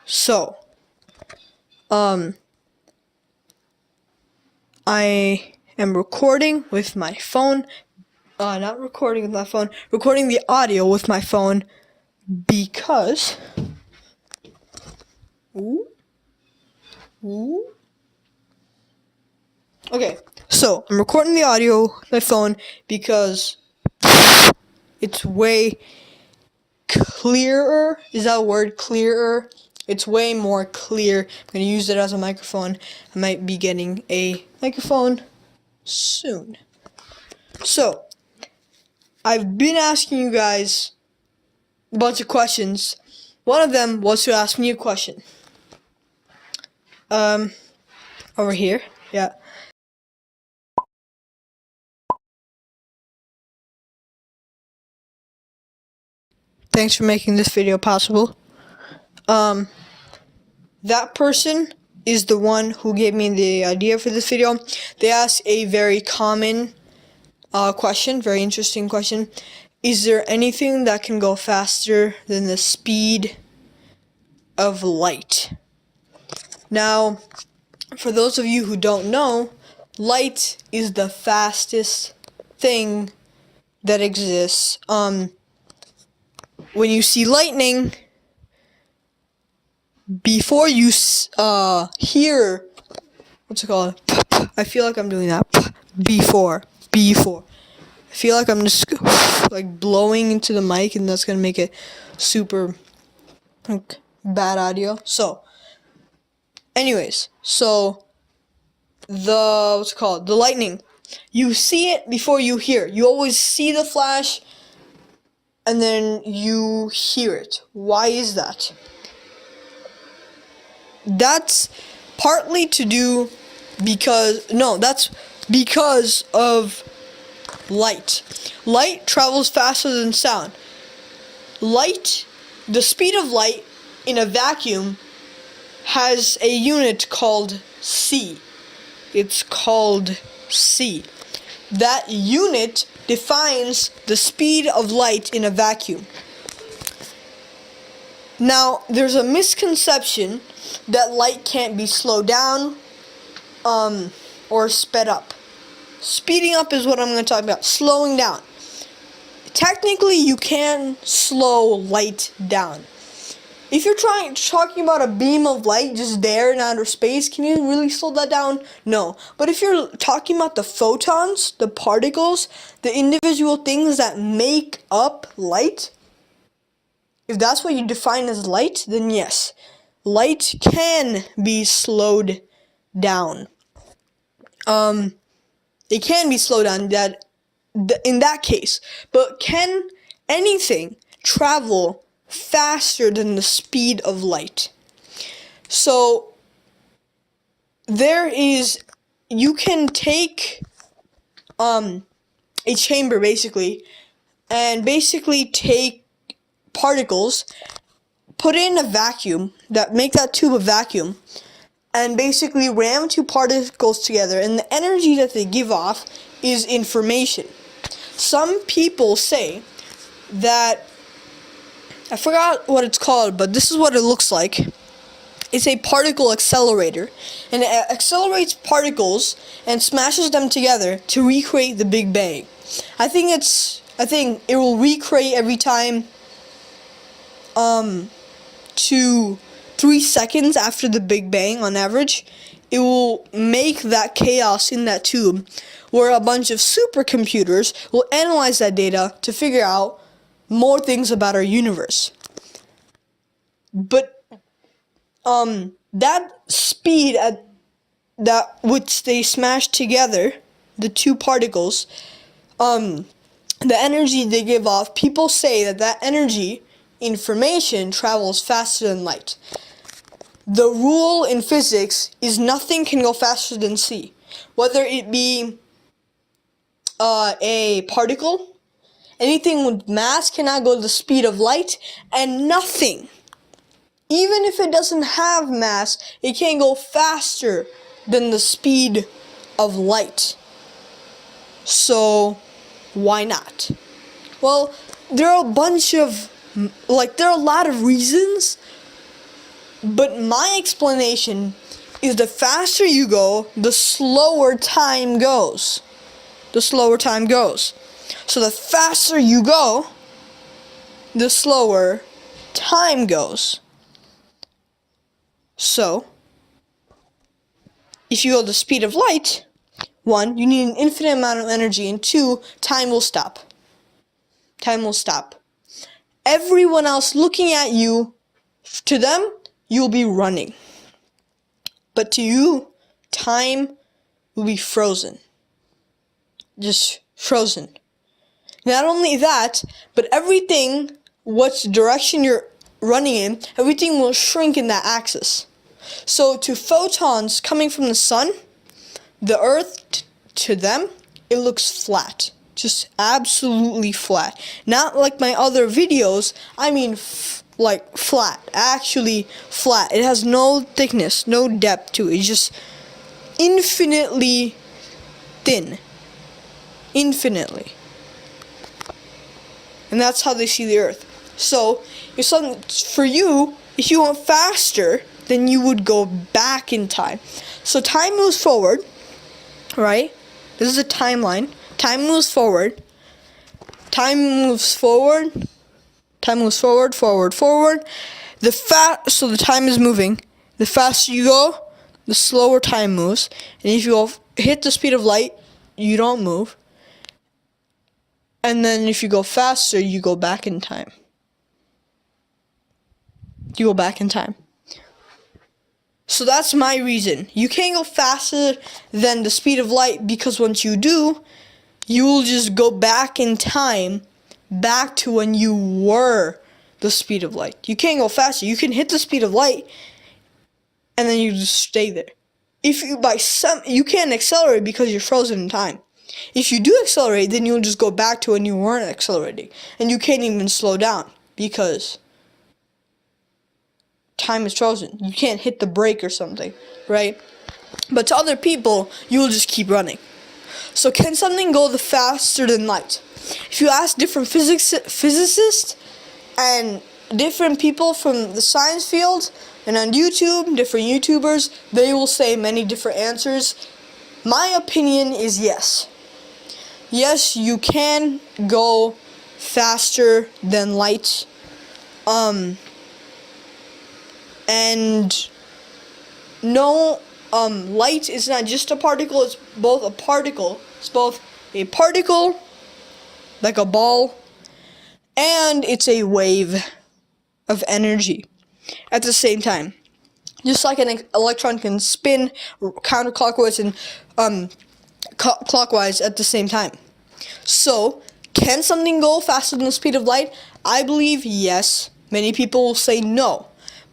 So, I am recording with my phone. Not recording with my phone, recording the audio with my phone because. Okay, so I'm recording the audio with my phone because it's way clearer. Is that a word? Clearer? It's way more clear. I'm going to use it as a microphone. I might be getting a microphone soon. So, I've been asking you guys a bunch of questions. One of them was to ask me a question. Over here. Yeah. Thanks for making this video possible. That person is the one who gave me the idea for this video. They asked a very common question, very interesting question. Is there anything that can go faster than the speed of light? Now, for those of you who don't know, light is the fastest thing that exists. When you see lightning, before you hear, what's it called? I feel like I'm doing that. Before. I feel like I'm just like blowing into the mic, and that's gonna make it super like bad audio. So, anyways, the lightning. You see it before you hear. You always see the flash, and then you hear it. Why is that? That's partly to do that's because of light. Light travels faster than sound. The speed of light in a vacuum has a unit called C. It's called C. That unit defines the speed of light in a vacuum. Now, there's a misconception that light can't be slowed down or sped up. Speeding up is what I'm going to talk about. Slowing down. Technically, you can slow light down. If you're talking about a beam of light just there in outer space, can you really slow that down? No. But if you're talking about the photons, the particles, the individual things that make up light, if that's what you define as light, then yes, light can be slowed down. It can be slowed down in that case. But can anything travel faster than the speed of light? So you can take a chamber basically, and basically take particles, put it in a vacuum, make that tube a vacuum, and basically ram two particles together, and the energy that they give off is information. Some people say that, I forgot what it's called, but this is what it looks like. It's a particle accelerator, and it accelerates particles and smashes them together to recreate the Big Bang. I think it will recreate every time 2 3 seconds after the Big Bang on average. It will make that chaos in that tube where a bunch of supercomputers will analyze that data to figure out more things about our universe. But that speed at that which they smash together, the two particles, the energy they give off, people say that energy, information, travels faster than light. The rule in physics is nothing can go faster than C. Whether it be a particle, anything with mass cannot go to the speed of light, and nothing, even if it doesn't have mass, it can't go faster than the speed of light. So, why not? Well, there are a lot of reasons But my explanation is the faster you go, the slower time goes. The slower time goes. So the faster you go, the slower time goes. So, if you go the speed of light, 1, you need an infinite amount of energy, and 2, time will stop. Time will stop. Everyone else looking at you, to them, you'll be running. But to you, time will be frozen. Just frozen. Not only that, but everything, what direction you're running in, everything will shrink in that axis. So to photons coming from the sun, the earth, to them, it looks flat. Just absolutely flat. Not like my other videos, I mean like flat. Actually flat. It has no thickness, no depth to it. It's just infinitely thin. Infinitely. And that's how they see the earth. So, for you, if you went faster, then you would go back in time. So time moves forward, right? This is a timeline. Time moves forward. Time moves forward. Time moves forward, forward, forward. So the time is moving. The faster you go, the slower time moves. And if you hit the speed of light, you don't move. And then if you go faster, you go back in time. You go back in time. So that's my reason. You can't go faster than the speed of light, because once you do, you will just go back in time, back to when you were the speed of light. You can't go faster. You can hit the speed of light, and then you just stay there. If you can't accelerate because you're frozen in time. If you do accelerate, then you'll just go back to when you weren't accelerating, and you can't even slow down because time is frozen. You can't hit the brake or something, right? But to other people, you will just keep running. So can something go faster than light? If you ask different physicists and different people from the science field and on YouTube, different YouTubers, they will say many different answers. My opinion is yes. Yes, you can go faster than light. And no, light is not just a particle, it's both a particle. It's both a particle, like a ball, and it's a wave of energy at the same time. Just like an electron can spin counterclockwise and clockwise at the same time. So, can something go faster than the speed of light? I believe yes. Many people will say no.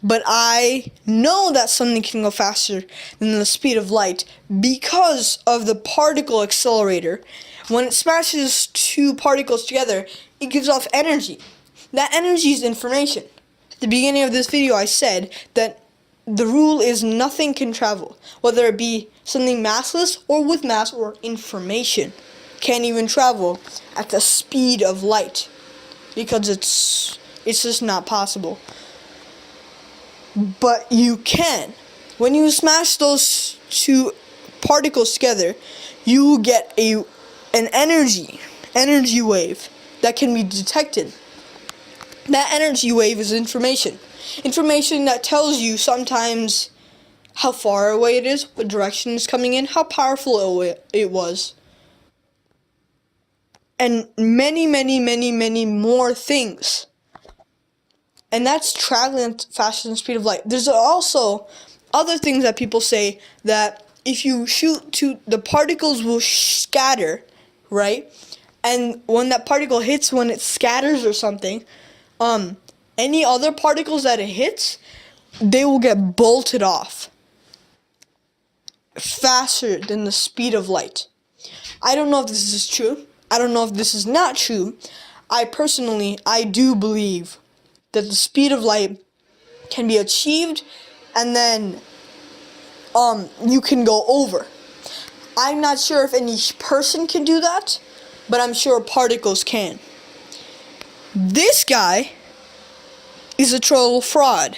But I know that something can go faster than the speed of light because of the particle accelerator. When it smashes two particles together, it gives off energy. That energy is information. At the beginning of this video, I said that the rule is nothing can travel, whether it be something massless or with mass or information. Can't even travel at the speed of light because it's just not possible. But you can. When you smash those two particles together, you will get an energy wave that can be detected. That energy wave is information. Information that tells you sometimes how far away it is, what direction it's coming in, how powerful it was. And many, many, many, many more things. And that's traveling faster than the speed of light. There's also other things that people say, that if you shoot the particles will scatter, right? And when that particle hits, when it scatters or something, any other particles that it hits, they will get bolted off faster than the speed of light. I don't know if this is true. I don't know if this is not true. I do believe that the speed of light can be achieved, and then you can go over. I'm not sure if any person can do that, but I'm sure particles can. This guy is a total fraud.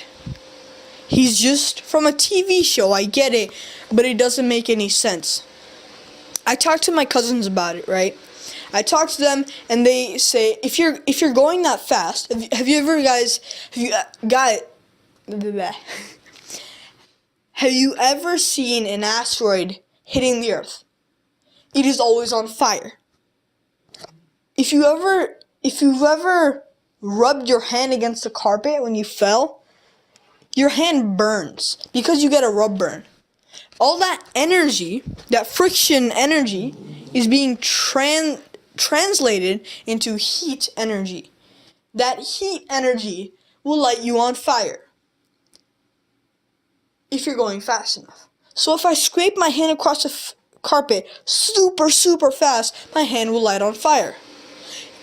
He's just from a TV show. I get it, but it doesn't make any sense. I talked to my cousins about it, right? I talk to them, and they say, if you're going that fast, have you ever seen an asteroid hitting the Earth? It is always on fire. If you've ever rubbed your hand against the carpet when you fell, your hand burns because you get a rub burn. All that energy, that friction energy, is being translated into heat energy. That heat energy will light you on fire if you're going fast enough. So if I scrape my hand across the carpet super, super fast, my hand will light on fire.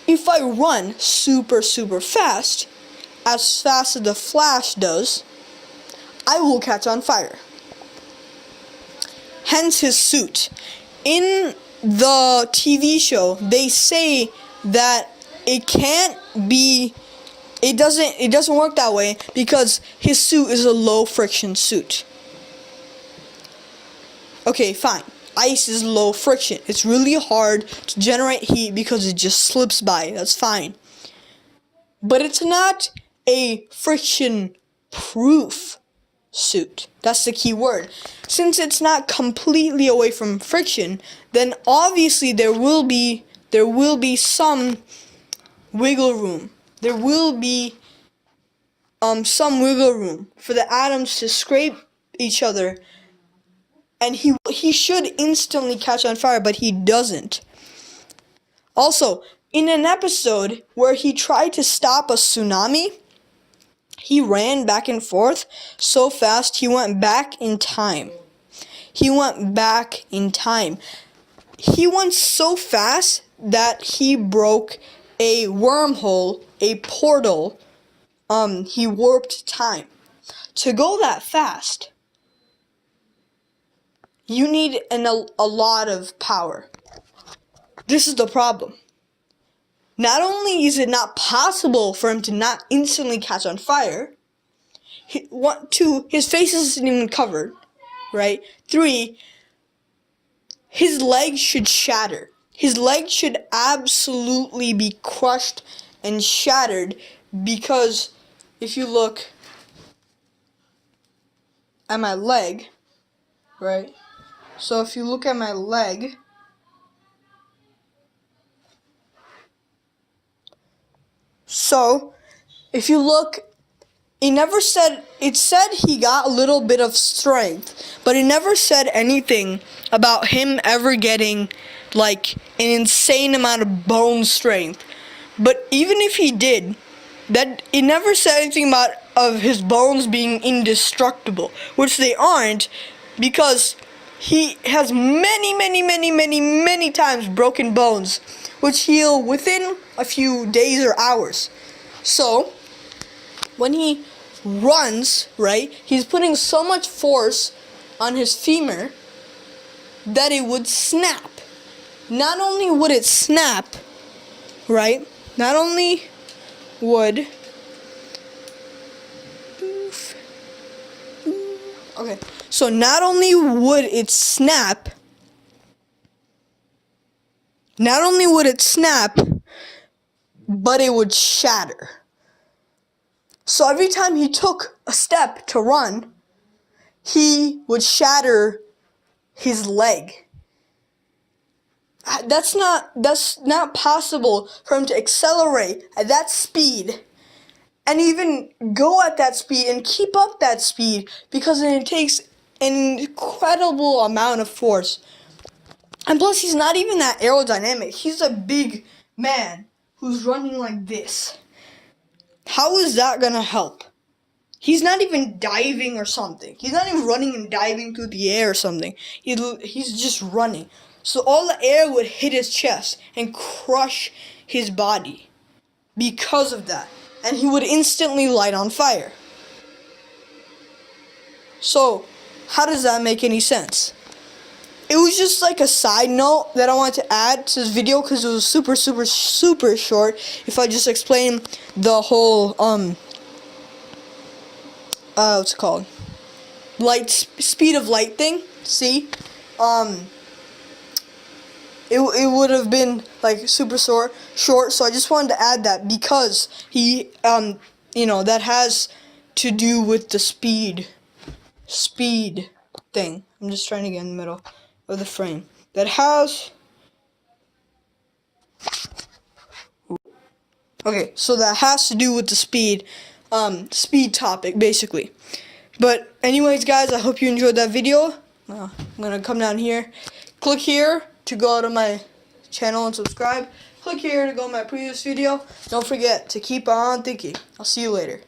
If I run super, super fast as the Flash does, I will catch on fire. Hence his suit. In the TV show, they say that it doesn't work that way because his suit is a low friction suit. Okay, fine. Ice is low friction. It's really hard to generate heat because it just slips by. That's fine. But it's not a friction proof suit. That's the key word. Since it's not completely away from friction, then obviously there will be some wiggle room. There will be some wiggle room for the atoms to scrape each other, and he should instantly catch on fire, but he doesn't. Also, in an episode where he tried to stop a tsunami, he ran back and forth so fast he went back in time. He went so fast that he broke a wormhole, a portal. He warped time. To go that fast, you need a lot of power. This is the problem. Not only is it not possible for him to not instantly catch on fire, his face isn't even covered, right? 3, his legs should shatter. His legs should absolutely be crushed and shattered, because if you look at my leg, right? So if you look at my leg, so if you look, it said he got a little bit of strength, but it never said anything about him ever getting like an insane amount of bone strength. But even if he did, that it never said anything of his bones being indestructible, which they aren't, because he has many times broken bones, which heal within a few days or hours. So when he runs, right, he's putting so much force on his femur that it would snap. Not only would it snap, right, not only would okay, so not only would it snap, but it would shatter. So every time he took a step to run, he would shatter his leg. That's not possible for him to accelerate at that speed and even go at that speed and keep up that speed, because it takes an incredible amount of force. And plus, he's not even that aerodynamic. He's a big man who's running like this. How is that gonna help? He's not even diving or something. He's not even running and diving through the air or something. He's just running. So all the air would hit his chest and crush his body because of that. And he would instantly light on fire. So, how does that make any sense? It was just like a side note that I wanted to add to this video because it was super short. If I just explain the whole what's it called? Speed of light thing. See, it would have been like super short. So I just wanted to add that because that has to do with the speed thing. I'm just trying to get in the middle of the frame. That has. Okay, so that has to do with the speed topic, basically. But anyways, guys, I hope you enjoyed that video. I'm going to come down here. Click here to go to my channel and subscribe. Click here to go to my previous video. Don't forget to keep on thinking. I'll see you later.